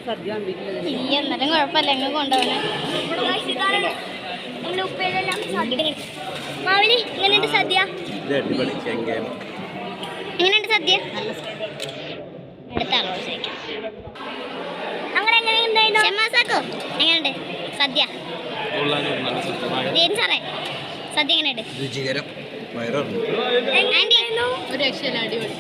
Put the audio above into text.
എന്നാലും കുഴപ്പമില്ല എങ്ങനെ കൊണ്ടുപോകണേ. മാവിലി എങ്ങനെയുണ്ട് സദ്യ? എങ്ങനെയുണ്ട് സദ്യ? അടുത്ത ആളോട് ചോദിക്കാം. അങ്ങനെ എങ്ങനെയുണ്ടായിരുന്നു ഷെമാസാക്കോ? എങ്ങനെയുണ്ട് സദ്യ? സാറേ സദ്യ എങ്ങനെയുണ്ട്? രുചികരം. വയറുണ്ട്. ആൻറ്റി ഒരു രക്ഷയില്ല, അടിപൊളി.